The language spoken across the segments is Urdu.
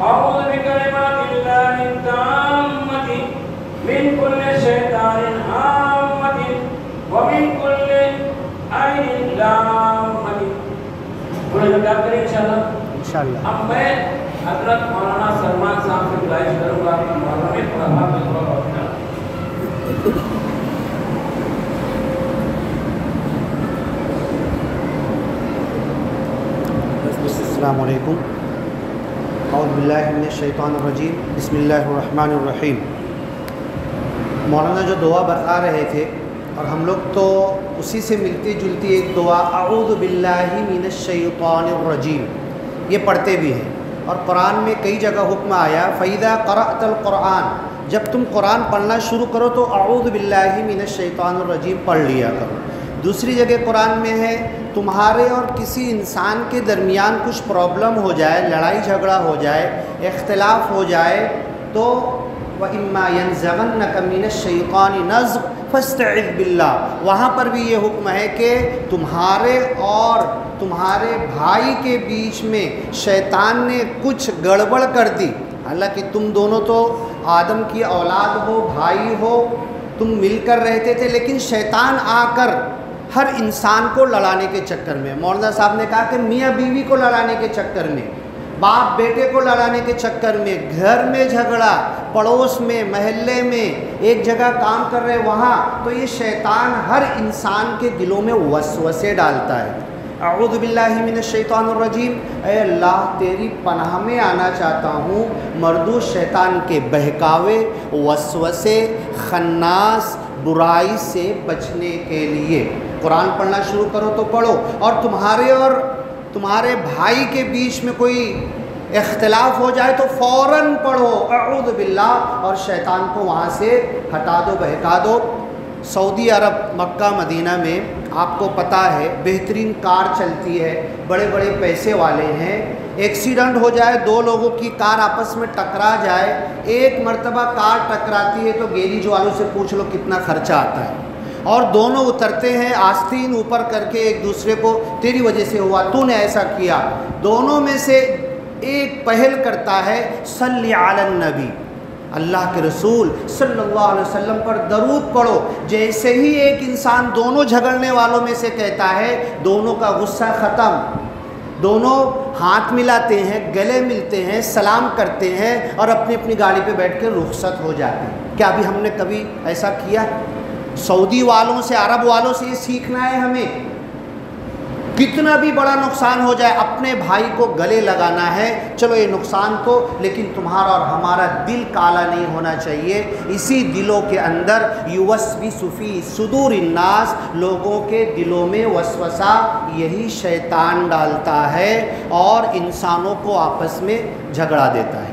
اعوذ بکلمات اللہ التامۃ من کل شیطان ہامۃ ومن کل عین لامۃ. بولے گا کریں انشاءاللہ. اب میں حضرت مولانا سلمان صاحب سے گزارش کروں گا کہ مولانا میں تھوڑا آپ میں تھوڑا بہت السلام علیکم. اعوذ باللہ من الشیطان الرجیم. بسم اللہ الرحمن الرحیم. مولانا جو دعا بتا رہے تھے اور ہم لوگ تو اسی سے ملتی جلتی ایک دعا اعوذ باللہ من الشیطان الرجیم یہ پڑھتے بھی ہیں. اور قرآن میں کئی جگہ حکم آیا فَإِذَا قَرَأْتَ الْقُرْآنَ جب تم قرآن پڑھنا شروع کرو تو اعوذ باللہ من الشیطان الرجیم پڑھ لیا کرو. دوسری جگہ قرآن میں ہے تمہارے اور کسی انسان کے درمیان کچھ پرابلم ہو جائے, لڑائی جھگڑا ہو جائے, اختلاف ہو جائے تو وَإِمَّا يَنزَغَنَّكَ مِنَ الشَّيْطَانِ نَزْغٌ فَاسْتَعِذْ بِاللَّهِ. وہاں پر بھی یہ حکم ہے کہ تمہارے اور تمہارے بھائی کے بیچ میں شیطان نے کچھ گڑبڑ کر دی. حالانکہ تم دونوں تو آدم کی اولاد ہو, بھائی ہو, تم مل کر رہتے تھے, لیکن شیطان آ کر ہر انسان کو لڑانے کے چکر میں, مولانا صاحب نے کہا کہ میاں بیوی کو لڑانے کے چکر میں, باپ بیٹے کو لڑانے کے چکر میں, گھر میں جھگڑا, پڑوس میں, محلے میں, ایک جگہ کام کر رہے وہاں, تو یہ شیطان ہر انسان کے دلوں میں وسوسے ڈالتا ہے. اعوذ باللہ من الشیطان الرجیم. اے اللہ تیری پناہ میں آنا چاہتا ہوں مردود شیطان کے بہکاوے, وسوسے, خناس, برائی سے بچنے کے لیے. قرآن پڑھنا شروع کرو تو پڑھو, اور تمہارے بھائی کے بیچ میں کوئی اختلاف ہو جائے تو فوراً پڑھو اعوذ باللہ اور شیطان کو وہاں سے ہٹا دو, بہکا دو. سعودی عرب مکہ مدینہ میں آپ کو پتہ ہے بہترین کار چلتی ہے, بڑے بڑے پیسے والے ہیں. ایکسیڈنٹ ہو جائے, دو لوگوں کی کار آپس میں ٹکرا جائے, ایک مرتبہ کار ٹکراتی ہے تو گیریج والوں سے پوچھ لو کتنا خرچہ آتا ہے, اور دونوں اترتے ہیں آستین اوپر کر کے ایک دوسرے کو تیری وجہ سے ہوا, تو نے ایسا کیا. دونوں میں سے ایک پہل کرتا ہے صلی علی النبی, اللہ کے رسول صلی اللہ علیہ وسلم پر درود پڑھو. جیسے ہی ایک انسان دونوں جھگڑنے والوں میں سے کہتا ہے, دونوں کا غصہ ختم, دونوں ہاتھ ملاتے ہیں, گلے ملتے ہیں, سلام کرتے ہیں اور اپنی اپنی گاڑی پہ بیٹھ کے رخصت ہو جاتے ہیں. کیا ابھی ہم نے کبھی ایسا کیا؟ سعودی والوں سے, عرب والوں سے یہ سیکھنا ہے ہمیں. کتنا بھی بڑا نقصان ہو جائے اپنے بھائی کو گلے لگانا ہے. چلو یہ نقصان تو, لیکن تمہارا اور ہمارا دل کالا نہیں ہونا چاہیے. اسی دلوں کے اندر یوسوس فی صدور الناس, لوگوں کے دلوں میں وسوسہ یہی شیطان ڈالتا ہے اور انسانوں کو آپس میں جھگڑا دیتا ہے.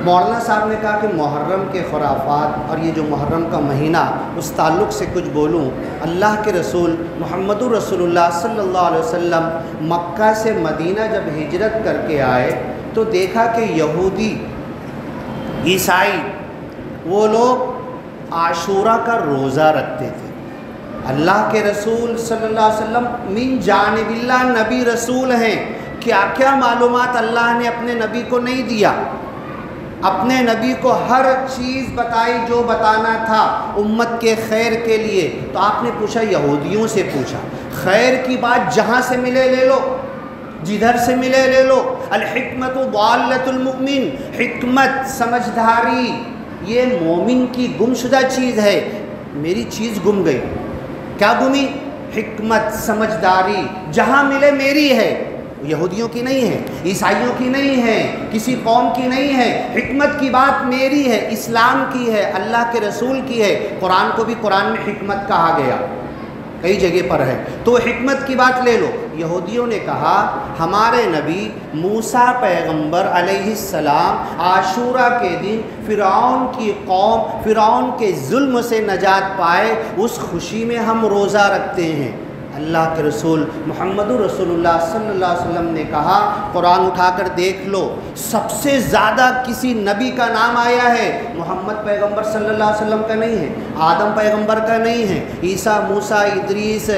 مولانا صاحب نے کہا کہ محرم کے خرافات اور یہ جو محرم کا مہینہ, اس تعلق سے کچھ بولوں. اللہ کے رسول محمد رسول اللہ صلی اللہ علیہ وسلم مکہ سے مدینہ جب ہجرت کر کے آئے تو دیکھا کہ یہودی, عیسائی, وہ لوگ عاشورہ کا روزہ رکھتے تھے. اللہ کے رسول صلی اللہ علیہ وسلم من جانب اللہ نبی رسول ہیں, کیا کیا معلومات اللہ نے اپنے نبی کو نہیں دیا. اپنے نبی کو ہر چیز بتائی جو بتانا تھا امت کے خیر کے لیے. تو آپ نے پوچھا, یہودیوں سے پوچھا, خیر کی بات جہاں سے ملے لے لو, جدھر سے ملے لے لو. الحکمت ضالۃ المؤمن, حکمت, سمجھداری یہ مومن کی گمشدہ چیز ہے. میری چیز گم گئی, کیا گمی؟ حکمت, سمجھداری, جہاں ملے میری ہے, یہودیوں کی نہیں ہے, عیسائیوں کی نہیں ہے, کسی قوم کی نہیں ہے. حکمت کی بات میری ہے, اسلام کی ہے, اللہ کے رسول کی ہے. قرآن کو بھی قرآن میں حکمت کہا گیا, کئی جگہ پر ہے, تو حکمت کی بات لے لو. یہودیوں نے کہا ہمارے نبی موسیٰ پیغمبر علیہ السلام عاشورہ کے دن فرعون کی قوم, فرعون کے ظلم سے نجات پائے, اس خوشی میں ہم روزہ رکھتے ہیں. اللہ کے رسول محمد رسول اللہ صلی اللہ علیہ وسلم نے کہا, قرآن اٹھا کر دیکھ لو, سب سے زیادہ کسی نبی کا نام آیا ہے, محمد پیغمبر صلی اللہ علیہ وسلم کا نہیں ہے, آدم پیغمبر کا نہیں ہے, عیسیٰ, موسیٰ, ادریس,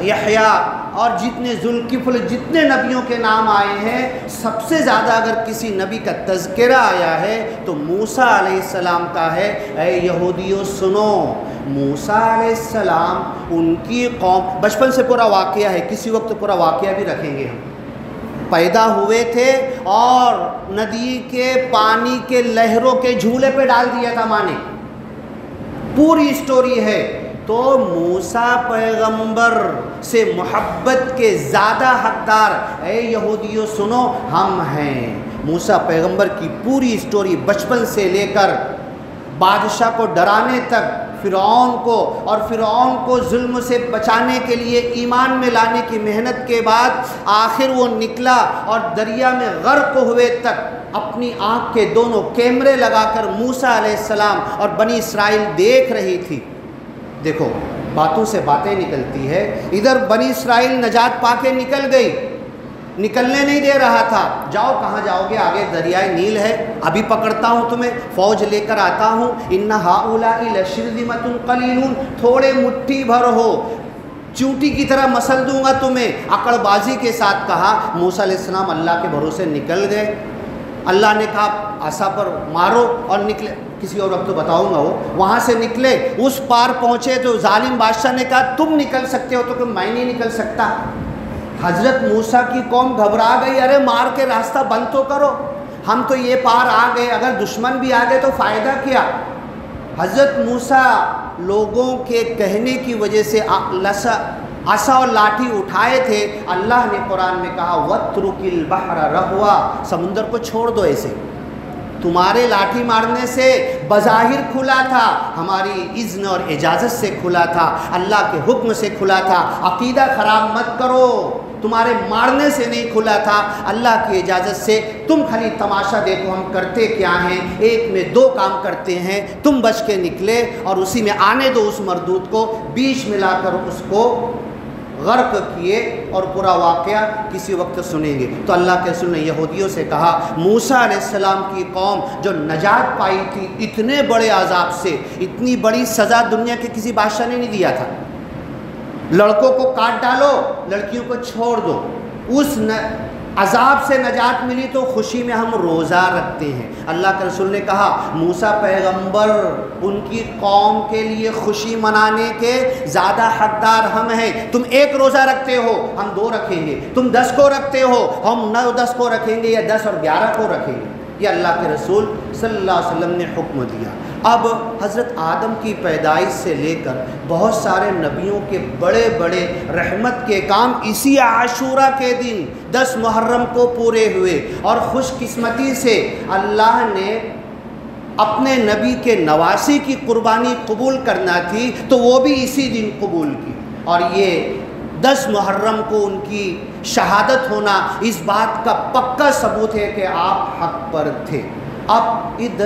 یحییٰ, اور جتنے ذوالکفل جتنے نبیوں کے نام آئے ہیں، سب سے زیادہ اگر کسی نبی کا تذکرہ آیا ہے تو موسیٰ علیہ السلام کا ہے۔ اے یہودیوں سنو، موسیٰ علیہ السلام ان کی قوم، بچپن سے پورا واقعہ ہے، کسی وقت پورا واقعہ بھی رکھیں گے ہم، پیدا ہوئے تھے اور ندی کے پانی کے لہروں کے جھولے پہ ڈال دیا تھا ماں نے، پوری سٹوری ہے۔ تو موسیٰ پیغمبر سے محبت کے زیادہ حقدار اے یہودیوں سنو ہم ہیں۔ موسیٰ پیغمبر کی پوری سٹوری بچپن سے لے کر بادشاہ کو ڈرانے تک، فرعون کو ظلم سے بچانے کے لیے ایمان میں لانے کی محنت کے بعد آخر وہ نکلا اور دریا میں غرق ہوئے تک اپنی آنکھ کے دونوں کیمرے لگا کر موسیٰ علیہ السلام اور بنی اسرائیل دیکھ رہی تھی۔ دیکھو باتوں سے باتیں نکلتی ہے، ادھر بنی اسرائیل نجات پا کے نکل گئی، نکلنے نہیں دے رہا تھا، جاؤ کہاں جاؤ گے، آگے دریائے نیل ہے، ابھی پکڑتا ہوں تمہیں، فوج لے کر آتا ہوں، ان ہؤلاء لشرذمۃ قلیلون، تھوڑے مٹھی بھر ہو، چونٹی کی طرح مسل دوں گا تمہیں، عقل بازی کے ساتھ کہا۔ موسیٰ علیہ السلام اللہ کے بھروسے نکل گئے، اللہ نے کہا عصا پر مارو اور نکلے، کسی اور وقت تو بتاؤں گا، وہ وہاں سے نکلے، اس پار پہنچے تو ظالم بادشاہ نے کہا تم نکل سکتے ہو تو کہ میں نہیں نکل سکتا۔ حضرت موسیٰ کی قوم گھبرا گئی، ارے مار کے راستہ بند تو کرو، ہم تو یہ پار آ گئے، اگر دشمن بھی آ گئے تو فائدہ کیا۔ حضرت موسیٰ لوگوں کے کہنے کی وجہ سے عصا اور لاٹھی اٹھائے تھے، اللہ نے قرآن میں کہا وَاتْرُكِ الْبَحْرَ رَهْوًا، سمندر کو چھوڑ دو ایسے، تمہارے لاٹھی مارنے سے بظاہر کھلا تھا، ہماری اذن اور اجازت سے کھلا تھا، اللہ کے حکم سے کھلا تھا، عقیدہ خراب مت کرو، تمہارے مارنے سے نہیں کھلا تھا، اللہ کی اجازت سے، تم خالی تماشا دیکھو ہم کرتے کیا ہیں، ایک میں دو کام کرتے ہیں، تم بچ کے نکلے اور اسی میں آنے دو اس مردود کو، بیچ میں لا کر اس کو غرق کیے، اور پورا واقعہ کسی وقت سنیں گے۔ تو اللہ کے رسول نے یہودیوں سے کہا موسیٰ علیہ السلام کی قوم جو نجات پائی تھی اتنے بڑے عذاب سے، اتنی بڑی سزا دنیا کے کسی بادشاہ نے نہیں دیا تھا، لڑکوں کو کاٹ ڈالو لڑکیوں کو چھوڑ دو، اس عذاب سے نجات ملی تو خوشی میں ہم روزہ رکھتے ہیں۔ اللہ کے رسول نے کہا موسیٰ پیغمبر ان کی قوم کے لیے خوشی منانے کے زیادہ حقدار ہم ہیں، تم ایک روزہ رکھتے ہو ہم 2 رکھیں گے، تم 10 کو رکھتے ہو ہم 9-10 کو رکھیں گے، یا 10 اور 11 کو رکھیں گے، یہ اللہ کے رسول صلی اللہ علیہ وسلم نے حکم دیا۔ اب حضرت آدم کی پیدائش سے لے کر بہت سارے نبیوں کے بڑے بڑے رحمت کے کام اسی عاشورہ کے دن 10 محرم کو پورے ہوئے، اور خوش قسمتی سے اللہ نے اپنے نبی کے نواسی کی قربانی قبول کرنا تھی تو وہ بھی اسی دن قبول کی، اور یہ 10 محرم کو ان کی شہادت ہونا اس بات کا پکا ثبوت ہے کہ آپ حق پر تھے۔ اب عید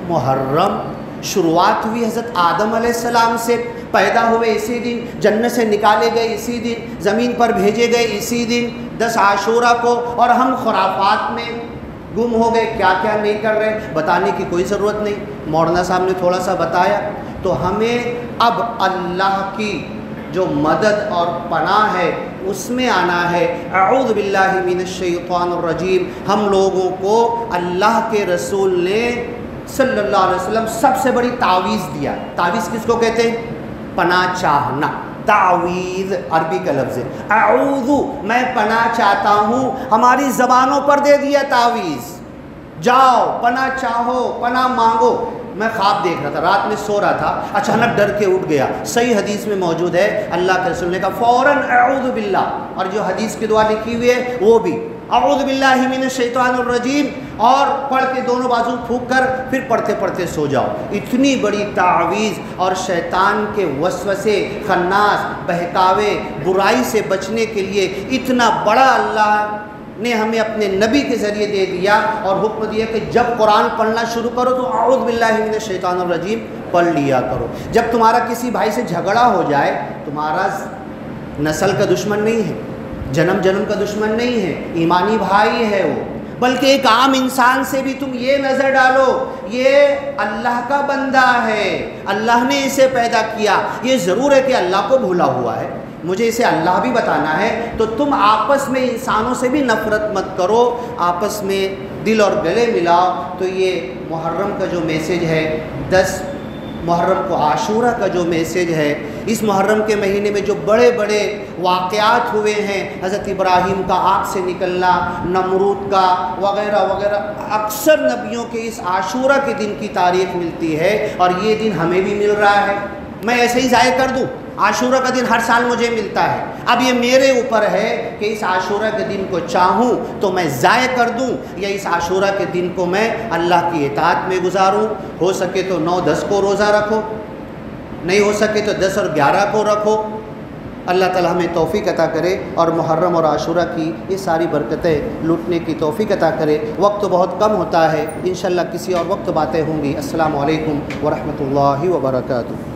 محرم شروعات ہوئی حضرت آدم علیہ السلام سے، پیدا ہوئے اسی دن، جنت سے نکالے گئے اسی دن، زمین پر بھیجے گئے اسی دن 10 عاشورہ کو، اور ہم خرافات میں گم ہو گئے، کیا کیا نہیں کر رہے، بتانے کی کوئی ضرورت نہیں، مولانا صاحب نے تھوڑا سا بتایا۔ تو ہمیں اب اللہ کی جو مدد اور پناہ ہے اس میں آنا ہے۔ اعوذ باللہ من الشیطان الرجیم، ہم لوگوں کو اللہ کے رسول نے صلی اللہ علیہ وسلم سب سے بڑی تعویذ دیا۔ تعویذ کس کو کہتے ہیں؟ پناہ چاہنا، تعویذ عربی کا لفظ ہے، اعوذ میں پناہ چاہتا ہوں، ہماری زبانوں پر دے دیا تعویذ، جاؤ پناہ چاہو پناہ مانگو۔ میں خواب دیکھ رہا تھا، رات میں سو رہا تھا، اچانک ڈر کے اٹھ گیا، صحیح حدیث میں موجود ہے، اللہ کے رسول نے کہا فوراً اعوذ باللہ، اور جو حدیث کی دعا لکھی ہوئی ہے وہ بھی اعوذ باللہ من الشیطان الرجیم، اور پڑھ کے دونوں بازو پھونک کر پھر پڑھتے پڑھتے سو جاؤ۔ اتنی بڑی تعویذ، اور شیطان کے وسوسے، خناس، بہکاوے، برائی سے بچنے کے لیے اتنا بڑا اللہ نے ہمیں اپنے نبی کے ذریعے دے دیا، اور حکم دیا کہ جب قرآن پڑھنا شروع کرو تو اعوذ باللہ من الشیطان الرجیم پڑھ لیا کرو۔ جب تمہارا کسی بھائی سے جھگڑا ہو جائے، تمہارا نسل کا دشمن نہیں ہے، جنم کا دشمن نہیں ہے، ایمانی بھائی ہے وہ، بلکہ ایک عام انسان سے بھی تم یہ نظر ڈالو یہ اللہ کا بندہ ہے، اللہ نے اسے پیدا کیا، یہ ضرور ہے کہ اللہ کو بھولا ہوا ہے، مجھے اسے اللہ بھی بتانا ہے، تو تم آپس میں انسانوں سے بھی نفرت مت کرو، آپس میں دل اور گلے ملاؤ۔ تو یہ محرم کا جو میسیج ہے، 10 محرم کو عاشورہ کا جو میسیج ہے، اس محرم کے مہینے میں جو بڑے بڑے واقعات ہوئے ہیں، حضرت ابراہیم کا آگ سے نکلنا، نمرود کا وغیرہ وغیرہ، اکثر نبیوں کے اس عاشورہ کے دن کی تاریخ ملتی ہے، اور یہ دن ہمیں بھی مل رہا ہے۔ میں ایسے ہی ضائع کر دوں؟ عاشورہ کا دن ہر سال مجھے ملتا ہے، اب یہ میرے اوپر ہے کہ اس عاشورہ کے دن کو چاہوں تو میں ضائع کر دوں، یا اس عاشورہ کے دن کو میں اللہ کی اطاعت میں گزاروں۔ ہو سکے تو 9-10 کو روزہ رکھو، نہیں ہو سکے تو 10 اور 11 کو رکھو۔ اللہ تعالیٰ ہمیں توفیق عطا کرے اور محرم اور عاشورہ کی یہ ساری برکتیں لوٹنے کی توفیق عطا کرے۔ وقت بہت کم ہوتا ہے، انشاءاللہ کسی اور وقت باتیں ہوں گی۔ السلام علیکم ورحمۃ اللہ وبرکاتہ۔